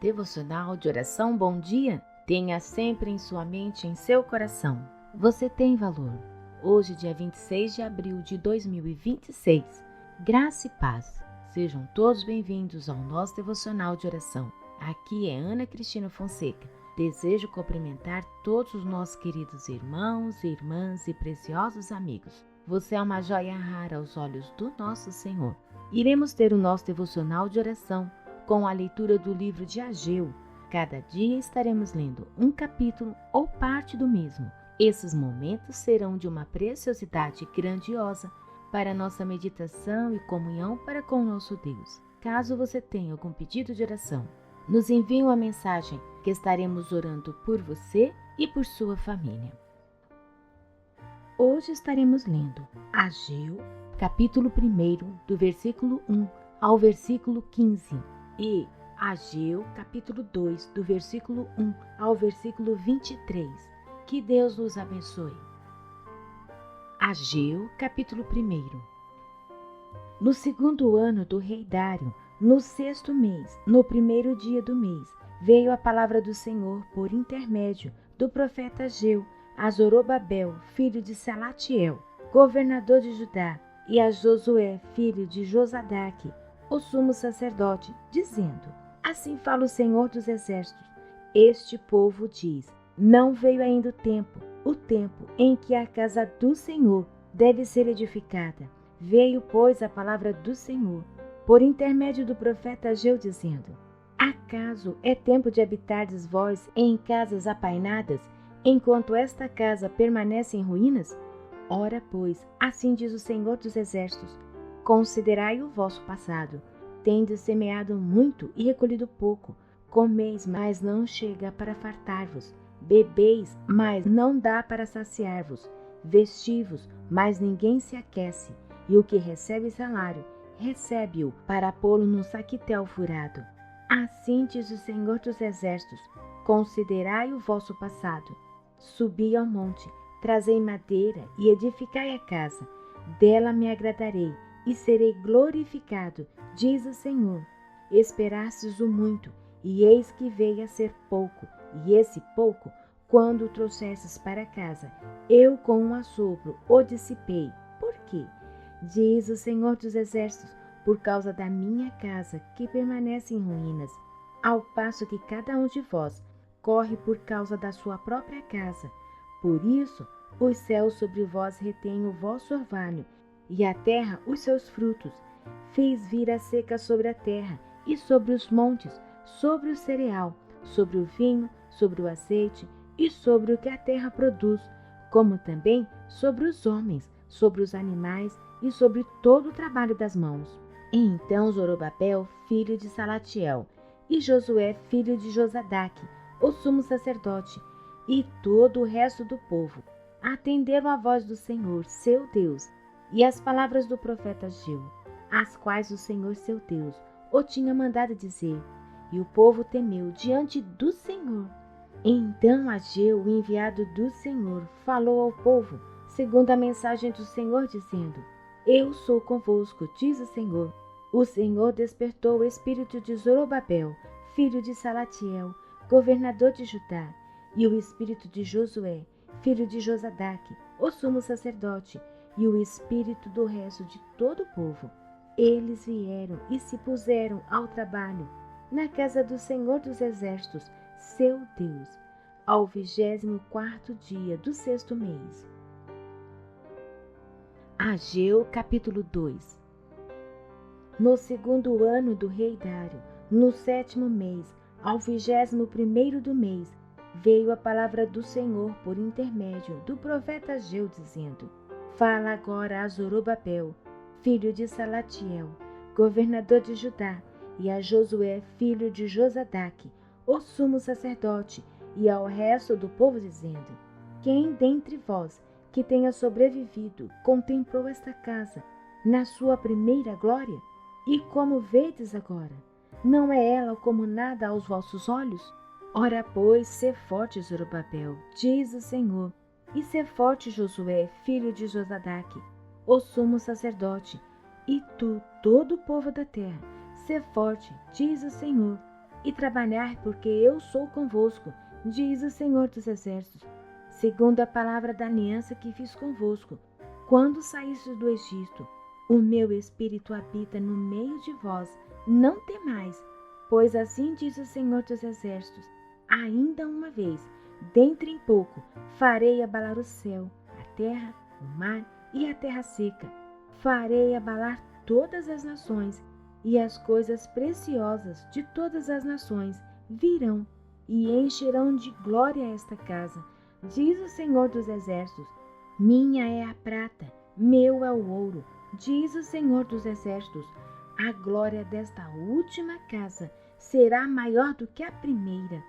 Devocional de oração Bom Dia? Tenha sempre em sua mente e em seu coração. Você tem valor. Hoje, dia 26 de abril de 2026. Graça e paz. Sejam todos bem-vindos ao nosso Devocional de Oração. Aqui é Ana Cristina Fonseca. Desejo cumprimentar todos os nossos queridos irmãos, irmãs e preciosos amigos. Você é uma joia rara aos olhos do nosso Senhor. Iremos ter o nosso Devocional de Oração com a leitura do livro de Ageu. Cada dia estaremos lendo um capítulo ou parte do mesmo. Esses momentos serão de uma preciosidade grandiosa para nossa meditação e comunhão para com nosso Deus. Caso você tenha algum pedido de oração, nos envie uma mensagem que estaremos orando por você e por sua família. Hoje estaremos lendo Ageu, capítulo 1, do versículo 1 ao versículo 15, e Ageu, capítulo 2, do versículo 1 ao versículo 23. Que Deus nos abençoe. Ageu, capítulo 1. No segundo ano do rei Dário, no 6º mês, no 1º dia do mês, veio a palavra do Senhor por intermédio do profeta Ageu a Zorobabel, filho de Salatiel, governador de Judá, e a Josué, filho de Josadaque, o sumo sacerdote, dizendo: Assim fala o Senhor dos Exércitos, este povo diz, não veio ainda o tempo em que a casa do Senhor deve ser edificada. Veio, pois, a palavra do Senhor, por intermédio do profeta Ageu, dizendo: Acaso é tempo de habitardes vós em casas apainadas, enquanto esta casa permanece em ruínas? Ora, pois, assim diz o Senhor dos Exércitos, considerai o vosso passado. Tendes semeado muito e recolhido pouco. Comeis, mas não chega para fartar-vos. Bebeis, mas não dá para saciar-vos. Vestivos, mas ninguém se aquece. E o que recebe salário, recebe-o para pô-lo num saquitel furado. Assim diz o Senhor dos Exércitos, considerai o vosso passado. Subi ao monte, trazei madeira e edificai a casa. Dela me agradarei e serei glorificado, diz o Senhor. Esperastes o muito, e eis que veio a ser pouco, e esse pouco, quando o trouxestes para casa, eu com um assopro o dissipei. Por quê? Diz o Senhor dos Exércitos, por causa da minha casa, que permanece em ruínas, ao passo que cada um de vós corre por causa da sua própria casa. Por isso, os céus sobre vós retêm o vosso orvalho, e a terra os seus frutos. Fiz vir a seca sobre a terra, e sobre os montes, sobre o cereal, sobre o vinho, sobre o azeite, e sobre o que a terra produz, como também sobre os homens, sobre os animais, e sobre todo o trabalho das mãos. Então Zorobabel, filho de Salatiel, e Josué, filho de Josadaque, o sumo sacerdote, e todo o resto do povo, atenderam à voz do Senhor, seu Deus, e às palavras do profeta Ageu, as quais o Senhor, seu Deus, o tinha mandado dizer, e o povo temeu diante do Senhor. Então Ageu, o enviado do Senhor, falou ao povo, segundo a mensagem do Senhor, dizendo: Eu sou convosco, diz o Senhor. O Senhor despertou o espírito de Zorobabel, filho de Salatiel, governador de Judá, e o espírito de Josué, filho de Josadaque, o sumo sacerdote, e o espírito do resto de todo o povo. Eles vieram e se puseram ao trabalho na casa do Senhor dos Exércitos, seu Deus, ao 24º dia do 6º mês. Ageu, capítulo 2. No 2º ano do rei Dário, no 7º mês, ao 21º do mês, veio a palavra do Senhor por intermédio do profeta Ageu, dizendo: Fala agora a Zorobabel, filho de Salatiel, governador de Judá, e a Josué, filho de Josadaque, o sumo sacerdote, e ao resto do povo, dizendo: Quem dentre vós que tenha sobrevivido contemplou esta casa na sua primeira glória? E como vedes agora, não é ela como nada aos vossos olhos? Ora, pois, sê forte, Zorobabel, diz o Senhor, e sê forte, Josué, filho de Josadaque, o sumo sacerdote, e tu, todo o povo da terra, sê forte, diz o Senhor, e trabalhar, porque eu sou convosco, diz o Senhor dos Exércitos, segundo a palavra da aliança que fiz convosco, quando saístes do Egito. O meu Espírito habita no meio de vós, não temais, pois assim diz o Senhor dos Exércitos, ainda uma vez, dentre em pouco, farei abalar o céu, a terra, o mar e a terra seca. Farei abalar todas as nações, e as coisas preciosas de todas as nações virão e encherão de glória esta casa, diz o Senhor dos Exércitos. Minha é a prata, meu é o ouro, diz o Senhor dos Exércitos. A glória desta última casa será maior do que a primeira,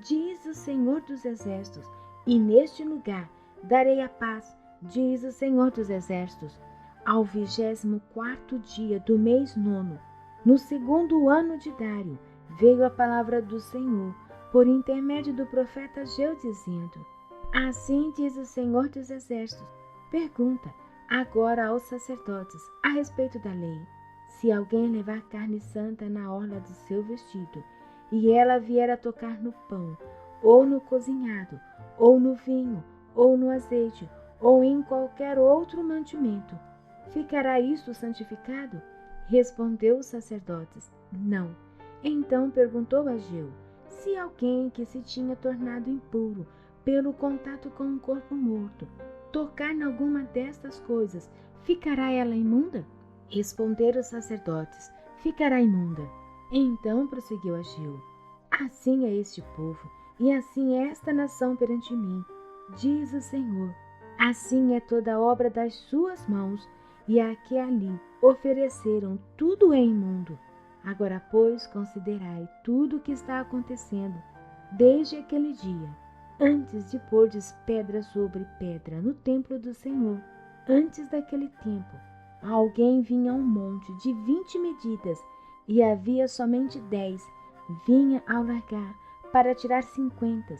diz o Senhor dos Exércitos. E neste lugar darei a paz, diz o Senhor dos Exércitos. Ao 24º dia do mês 9, no 2º ano de Dário, veio a palavra do Senhor, por intermédio do profeta Ageu, dizendo: Assim diz o Senhor dos Exércitos, pergunta agora aos sacerdotes a respeito da lei. Se alguém levar carne santa na orla do seu vestido, e ela vier a tocar no pão, ou no cozinhado, ou no vinho, ou no azeite, ou em qualquer outro mantimento, ficará isto santificado? Respondeu os sacerdotes: Não. Então perguntou Ageu: Se alguém que se tinha tornado impuro pelo contato com um corpo morto tocar em alguma destas coisas, ficará ela imunda? Responderam os sacerdotes: Ficará imunda. Então prosseguiu Ageu: Assim é este povo, e assim é esta nação perante mim, diz o Senhor. Assim é toda a obra das suas mãos, e a que ali ofereceram, tudo é imundo. Agora, pois, considerai tudo o que está acontecendo desde aquele dia, antes de pordes pedra sobre pedra no templo do Senhor. Antes daquele tempo, alguém vinha a um monte de 20 medidas, e havia somente 10. Vinha ao largar para tirar 50,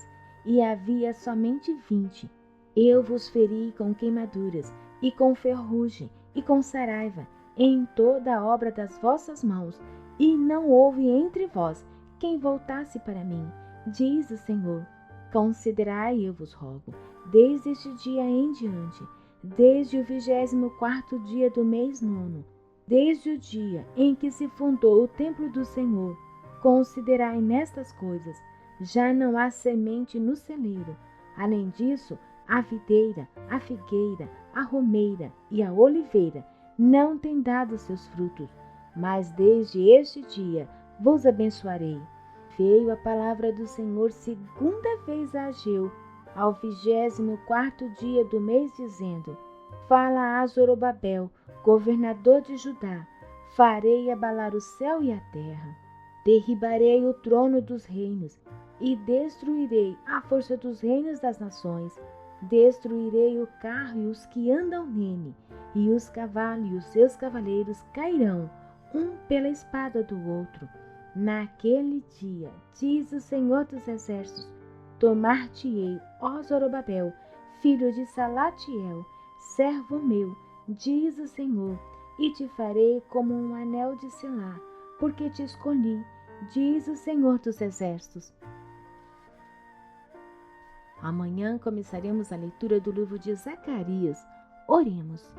e havia somente 20. Eu vos feri com queimaduras, e com ferrugem, e com saraiva, em toda a obra das vossas mãos, e não houve entre vós quem voltasse para mim, diz o Senhor. Considerai, eu vos rogo, desde este dia em diante, desde o 24º dia do mês 9, desde o dia em que se fundou o templo do Senhor, considerai nestas coisas. Já não há semente no celeiro. Além disso, a videira, a figueira, a romeira e a oliveira não têm dado seus frutos, mas desde este dia vos abençoarei. Veio a palavra do Senhor segunda vez a Ageu, ao 24º dia do mês, dizendo: Fala a Zorobabel, governador de Judá: Farei abalar o céu e a terra. Derribarei o trono dos reinos e destruirei a força dos reinos das nações. Destruirei o carro e os que andam nele, e os cavalos e os seus cavaleiros cairão, um pela espada do outro. Naquele dia, diz o Senhor dos Exércitos, tomar-te-ei, ó Zorobabel, filho de Salatiel, servo meu, diz o Senhor, e te farei como um anel de selar, porque te escolhi, diz o Senhor dos Exércitos. Amanhã começaremos a leitura do livro de Zacarias. Oremos.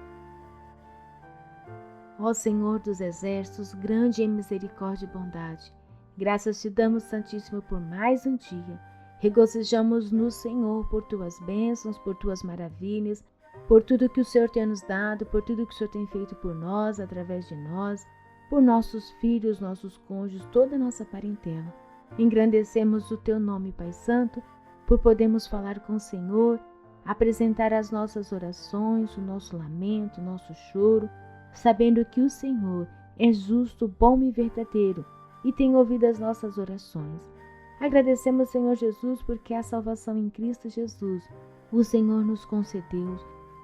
Ó Senhor dos Exércitos, grande em misericórdia e bondade, graças te damos, Santíssimo, por mais um dia. Regozijamos no Senhor por tuas bênçãos, por tuas maravilhas, por tudo que o Senhor tem nos dado, por tudo que o Senhor tem feito por nós, através de nós, por nossos filhos, nossos cônjuges, toda a nossa parentela. Engrandecemos o teu nome, Pai Santo, por podermos falar com o Senhor, apresentar as nossas orações, o nosso lamento, o nosso choro, sabendo que o Senhor é justo, bom e verdadeiro e tem ouvido as nossas orações. Agradecemos, Senhor Jesus, porque a salvação em Cristo Jesus o Senhor nos concedeu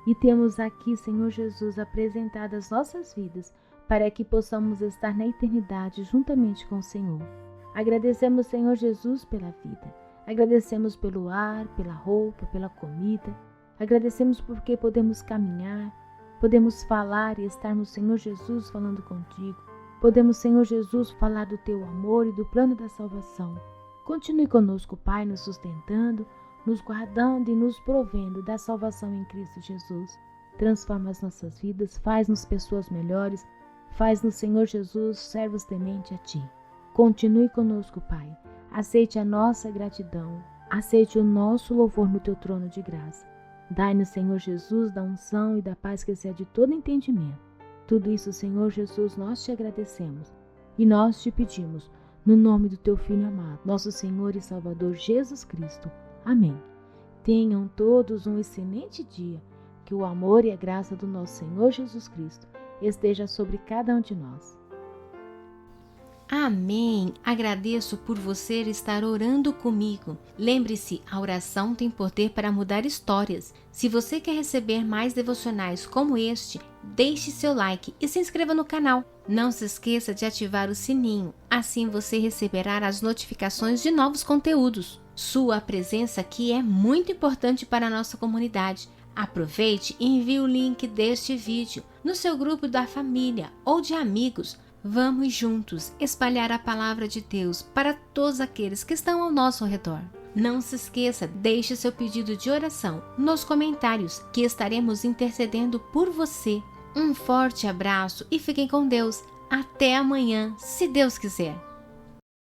e temos aqui, Senhor Jesus, apresentado as nossas vidas para que possamos estar na eternidade juntamente com o Senhor. Agradecemos, Senhor Jesus, pela vida. Agradecemos pelo ar, pela roupa, pela comida. Agradecemos porque podemos caminhar, podemos falar e estarmos, Senhor Jesus, falando contigo. podemos, Senhor Jesus, falar do teu amor e do plano da salvação. Continue conosco, Pai, nos sustentando, nos guardando e nos provendo da salvação em Cristo Jesus. Transforma as nossas vidas, faz-nos pessoas melhores, faz-nos, Senhor Jesus, servos tementes a Ti. Continue conosco, Pai. Aceite a nossa gratidão, aceite o nosso louvor no Teu trono de graça. Dai-nos, Senhor Jesus, da unção e da paz que excede todo entendimento. Tudo isso, Senhor Jesus, nós Te agradecemos e nós Te pedimos, no nome do Teu Filho amado, nosso Senhor e Salvador Jesus Cristo. Amém. Tenham todos um excelente dia. Que o amor e a graça do nosso Senhor Jesus Cristo esteja sobre cada um de nós. Amém! Agradeço por você estar orando comigo. Lembre-se, a oração tem poder para mudar histórias. Se você quer receber mais devocionais como este, deixe seu like e se inscreva no canal. Não se esqueça de ativar o sininho, assim você receberá as notificações de novos conteúdos. Sua presença aqui é muito importante para a nossa comunidade. Aproveite e envie o link deste vídeo no seu grupo da família ou de amigos. Vamos juntos espalhar a palavra de Deus para todos aqueles que estão ao nosso redor. Não se esqueça, deixe seu pedido de oração nos comentários que estaremos intercedendo por você. Um forte abraço e fiquem com Deus. Até amanhã, se Deus quiser.